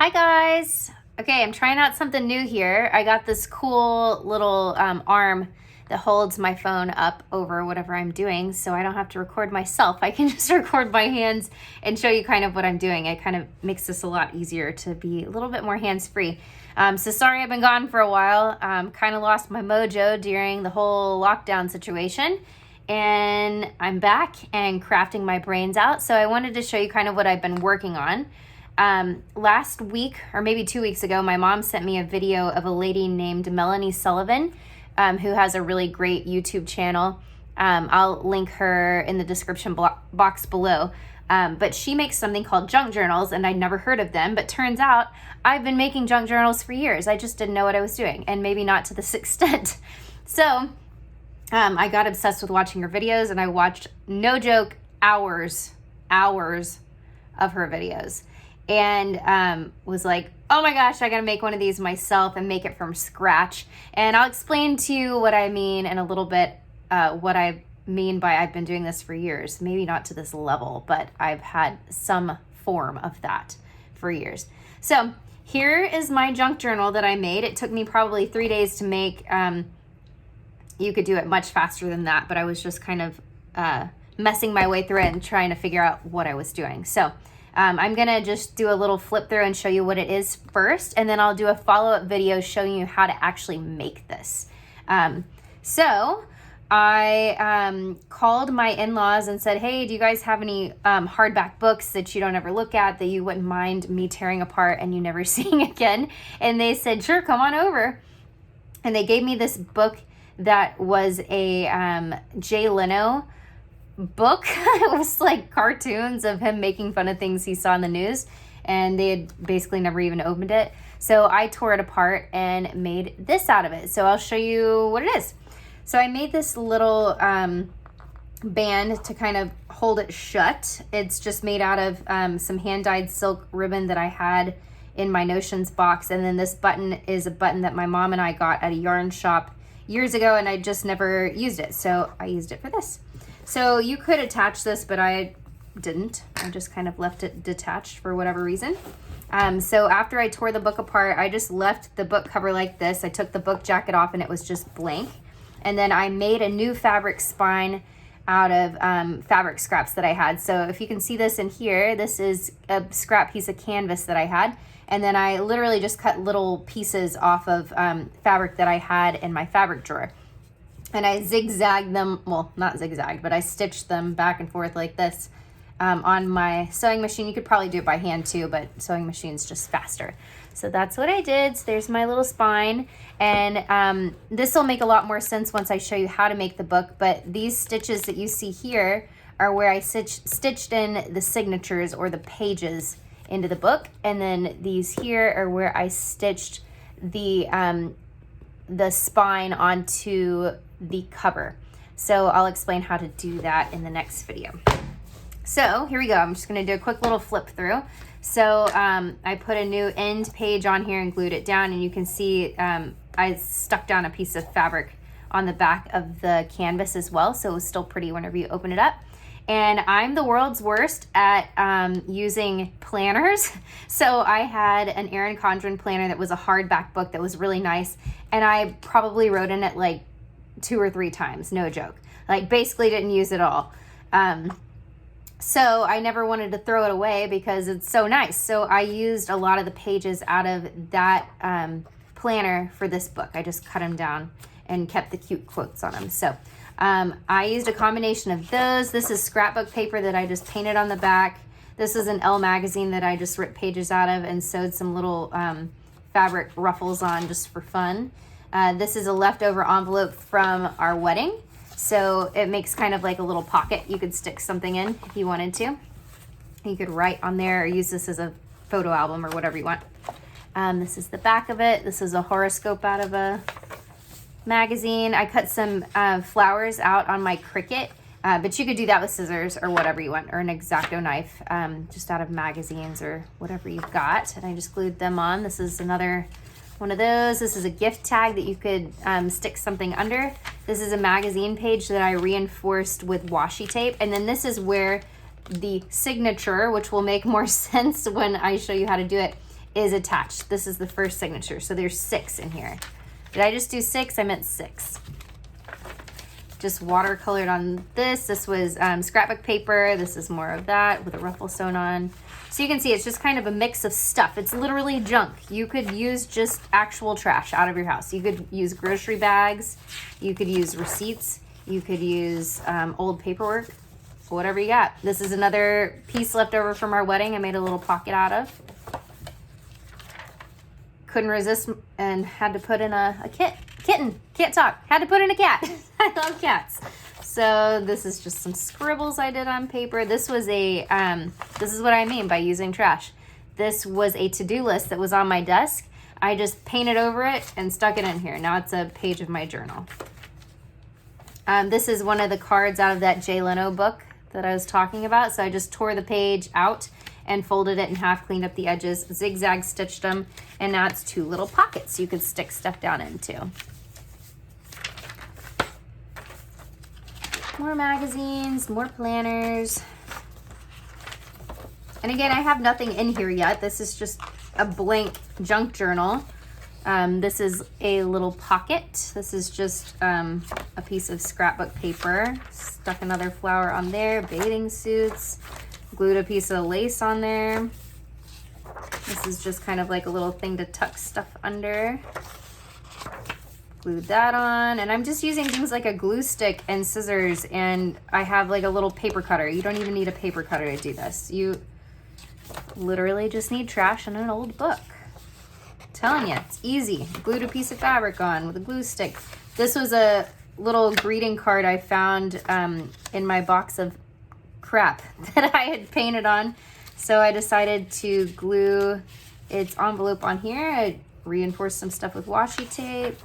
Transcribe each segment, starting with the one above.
Hi guys. Okay, I'm trying out something new here. I got this cool little arm that holds my phone up over whatever I'm doing, so I don't have to record myself. I can just record my hands and show you kind of what I'm doing. It kind of makes this a lot easier to be a little bit more hands-free. So sorry I've been gone for a while. Kind of lost my mojo during the whole lockdown situation. And I'm back and crafting my brains out. So I wanted to show you kind of what I've been working on. Last week, or maybe 2 weeks ago, my mom sent me a video of a lady named Melanie Sullivan, who has a really great YouTube channel. I'll link her in the description box below. But she makes something called junk journals, and I'd never heard of them, but turns out I've been making junk journals for years. I just didn't know what I was doing, and maybe not to this extent. So I got obsessed with watching her videos, and I watched, no joke, hours of her videos. And was like, oh my gosh, I gotta make one of these myself and make it from scratch. And I'll explain to you what I mean in a little bit, what I mean by I've been doing this for years. Maybe not to this level, but I've had some form of that for years. So here is my junk journal that I made. It took me probably 3 days to make. You could do it much faster than that, but I was just kind of messing my way through it and trying to figure out what I was doing. So I'm gonna just do a little flip through and show you what it is first, and then I'll do a follow-up video showing you how to actually make this. So I called my in-laws and said, hey, do you guys have any hardback books that you don't ever look at that you wouldn't mind me tearing apart and you never seeing again? And they said, sure, come on over. And they gave me this book that was a Jay Leno book. It was like cartoons of him making fun of things he saw in the news, and they had basically never even opened it. So I tore it apart and made this out of it. So I'll show you what it is. So I made this little band to kind of hold it shut. It's just made out of some hand-dyed silk ribbon that I had in my Notions box, and then this button is a button that my mom and I got at a yarn shop years ago, and I just never used it, so I used it for this. So you could attach this, but I didn't. I just kind of left it detached for whatever reason. So after I tore the book apart, I just left the book cover like this. I took the book jacket off and it was just blank. And then I made a new fabric spine out of fabric scraps that I had. So if you can see this in here, this is a scrap piece of canvas that I had. And then I literally just cut little pieces off of fabric that I had in my fabric drawer. And I zigzagged them, well, not zigzagged, but I stitched them back and forth like this on my sewing machine. You could probably do it by hand too, but sewing machine's just faster. So that's what I did. So there's my little spine. And this will make a lot more sense once I show you how to make the book. But these stitches that you see here are where I stitched in the signatures or the pages into the book. And then these here are where I stitched the spine onto the cover. So I'll explain how to do that in the next video. So here we go. I'm just going to do a quick little flip through. So I put a new end page on here and glued it down, and you can see I stuck down a piece of fabric on the back of the canvas as well, so it was still pretty whenever you open it up. And I'm the world's worst at using planners. So I had an Erin Condren planner that was a hardback book that was really nice, and I probably wrote in it like 2 or 3 times, no joke. Like basically didn't use it all. So I never wanted to throw it away because it's so nice. So I used a lot of the pages out of that planner for this book. I just cut them down and kept the cute quotes on them. So I used a combination of those. This is scrapbook paper that I just painted on the back. This is an Elle magazine that I just ripped pages out of and sewed some little fabric ruffles on just for fun. This is a leftover envelope from our wedding. So it makes kind of like a little pocket. You could stick something in if you wanted to. You could write on there or use this as a photo album or whatever you want. This is the back of it. This is a horoscope out of a magazine. I cut some flowers out on my Cricut, but you could do that with scissors or whatever you want, or an X-Acto knife, just out of magazines or whatever you've got. And I just glued them on. This is another one of those. This is a gift tag that you could stick something under. This is a magazine page that I reinforced with washi tape. And then this is where the signature, which will make more sense when I show you how to do it, is attached. This is the first signature. So there's 6 in here. Did I just do 6? I meant 6. Just watercolored on this. This was scrapbook paper. This is more of that with a ruffle sewn on. So you can see it's just kind of a mix of stuff. It's literally junk. You could use just actual trash out of your house. You could use grocery bags. You could use receipts. You could use old paperwork, whatever you got. This is another piece left over from our wedding I made a little pocket out of. Couldn't resist and had to put in a kitten. Can't talk. Had to put in a cat. I love cats. So this is just some scribbles I did on paper. This was a, this is what I mean by using trash. This was a to-do list that was on my desk. I just painted over it and stuck it in here. Now it's a page of my journal. This is one of the cards out of that Jay Leno book that I was talking about. So I just tore the page out and folded it in half, cleaned up the edges, zigzag stitched them, and now it's 2 little pockets you could stick stuff down into. More magazines, more planners. And again, I have nothing in here yet. This is just a blank junk journal. This is a little pocket. This is just a piece of scrapbook paper. Stuck another flower on there, bathing suits. Glued a piece of lace on there. This is just kind of like a little thing to tuck stuff under. Glued that on, and I'm just using things like a glue stick and scissors, and I have like a little paper cutter. You don't even need a paper cutter to do this. You literally just need trash and an old book. I'm telling you, it's easy. Glued a piece of fabric on with a glue stick. This was a little greeting card I found in my box of crap that I had painted on. So I decided to glue its envelope on here. I reinforced some stuff with washi tape.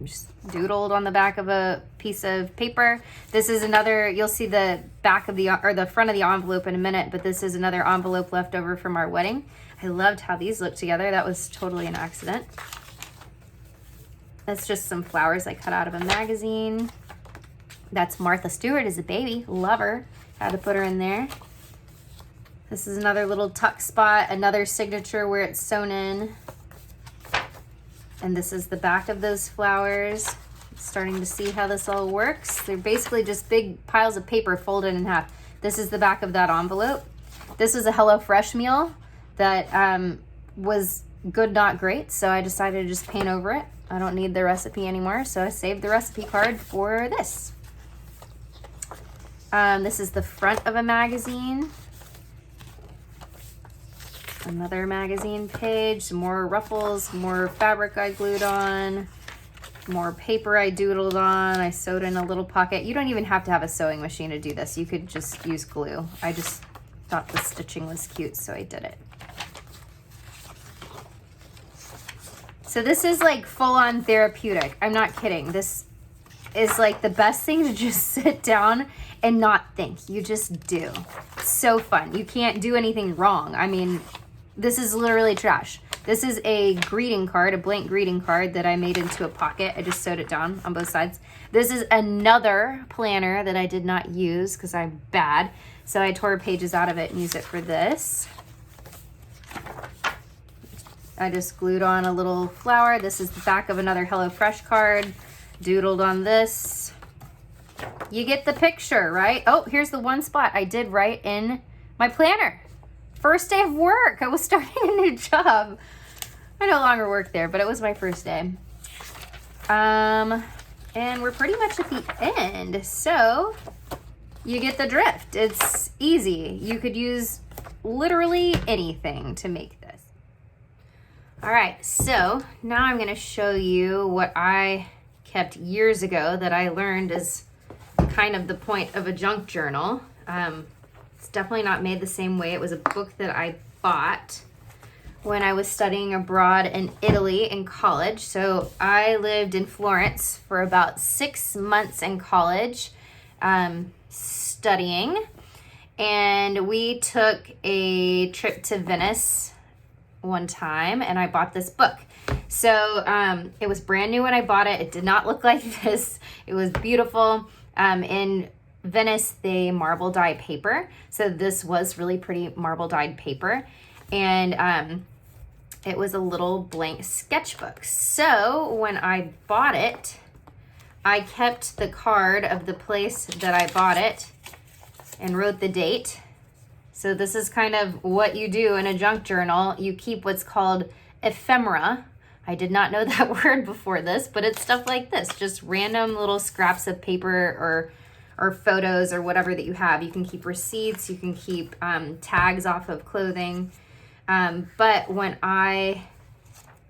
Just doodled on the back of a piece of paper. This is another, you'll see the back of the, or the front of the envelope in a minute, but this is another envelope left over from our wedding. I loved how these look together. That was totally an accident. That's just some flowers I cut out of a magazine. That's Martha Stewart as a baby. Love her. Had to put her in there. This is another little tuck spot, another signature where it's sewn in. And this is the back of those flowers. Starting to see how this all works. They're basically just big piles of paper folded in half. This is the back of that envelope. This was a HelloFresh meal that was good, not great. So I decided to just paint over it. I don't need the recipe anymore. So I saved the recipe card for this. This is the front of a magazine. Another magazine page, some more ruffles, more fabric I glued on, more paper I doodled on. I sewed in a little pocket. You don't even have to have a sewing machine to do this. You could just use glue. I just thought the stitching was cute, so I did it. So this is like full-on therapeutic. I'm not kidding. This is like the best thing to just sit down and not think. You just do. It's so fun. You can't do anything wrong. I mean, this is literally trash. This is a greeting card, a blank greeting card that I made into a pocket. I just sewed it down on both sides. This is another planner that I did not use because I'm bad. So I tore pages out of it and used it for this. I just glued on a little flower. This is the back of another HelloFresh card. Doodled on this. You get the picture, right? Oh, here's the one spot I did write in my planner. First day of work. I was starting a new job. I no longer work there, but it was my first day. And we're pretty much at the end. So you get the drift. It's easy. You could use literally anything to make this. All right, so now I'm gonna show you what I kept years ago that I learned is kind of the point of a junk journal. It's definitely not made the same way. It was a book that I bought when I was studying abroad in Italy in college. So I lived in Florence for about 6 months in college studying, and we took a trip to Venice one time and I bought this book. So it was brand new when I bought it. It did not look like this. It was beautiful. In Venice, they marble dye paper. So this was really pretty marble dyed paper. And it was a little blank sketchbook. So when I bought it, I kept the card of the place that I bought it and wrote the date. So this is kind of what you do in a junk journal. You keep what's called ephemera. I did not know that word before this, but it's stuff like this, just random little scraps of paper or photos or whatever that you have. You can keep receipts, you can keep tags off of clothing. But when I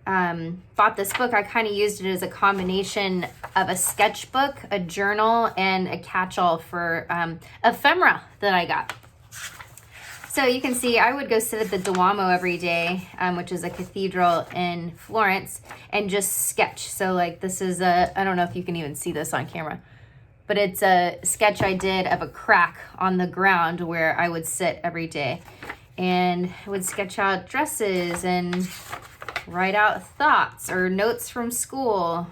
bought this book, I kind of used it as a combination of a sketchbook, a journal, and a catch-all for ephemera that I got. So you can see I would go sit at the Duomo every day, which is a cathedral in Florence, and just sketch. So like this is I don't know if you can even see this on camera, but it's a sketch I did of a crack on the ground where I would sit every day. And I would sketch out dresses and write out thoughts or notes from school.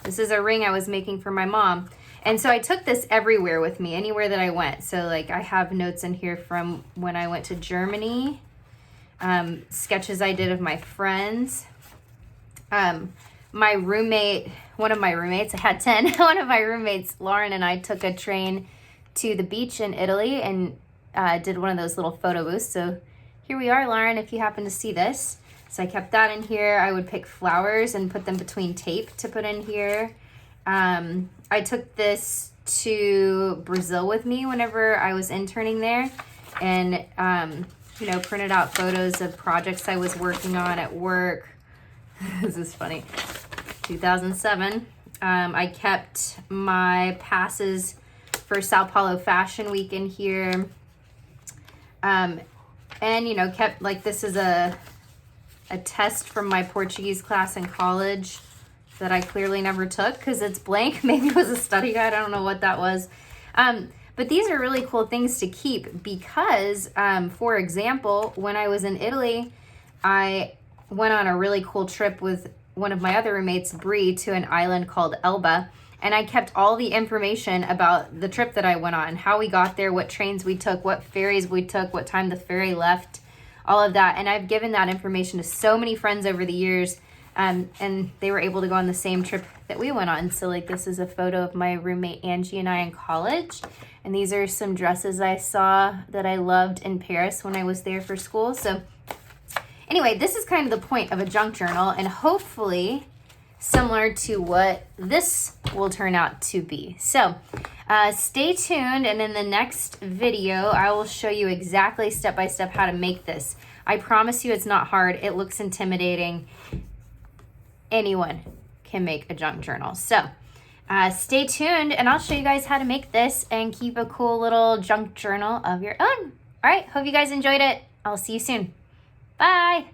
This is a ring I was making for my mom. And so I took this everywhere with me, anywhere that I went. So like I have notes in here from when I went to Germany, sketches I did of my friends. My roommate, one of my roommates, I had 10, one of my roommates, Lauren, and I took a train to the beach in Italy and did one of those little photo booths. So here we are, Lauren, if you happen to see this. So I kept that in here. I would pick flowers and put them between tape to put in here. I took this to Brazil with me whenever I was interning there, and printed out photos of projects I was working on at work. This is funny. 2007. I kept my passes for Sao Paulo Fashion Week in here. And kept, like, this is a test from my Portuguese class in college that I clearly never took because it's blank. Maybe it was a study guide. I don't know what that was. But these are really cool things to keep because, for example, when I was in Italy, I went on a really cool trip with one of my other roommates, Bree, to an island called Elba. And I kept all the information about the trip that I went on, how we got there, what trains we took, what ferries we took, what time the ferry left, all of that. And I've given that information to so many friends over the years. And they were able to go on the same trip that we went on. So like this is a photo of my roommate Angie and I in college. And these are some dresses I saw that I loved in Paris when I was there for school. So anyway, this is kind of the point of a junk journal, and hopefully similar to what this will turn out to be. So stay tuned, and in the next video, I will show you exactly step by step how to make this. I promise you it's not hard. It looks intimidating. Anyone can make a junk journal. So stay tuned, and I'll show you guys how to make this and keep a cool little junk journal of your own. All right, hope you guys enjoyed it. I'll see you soon. Bye.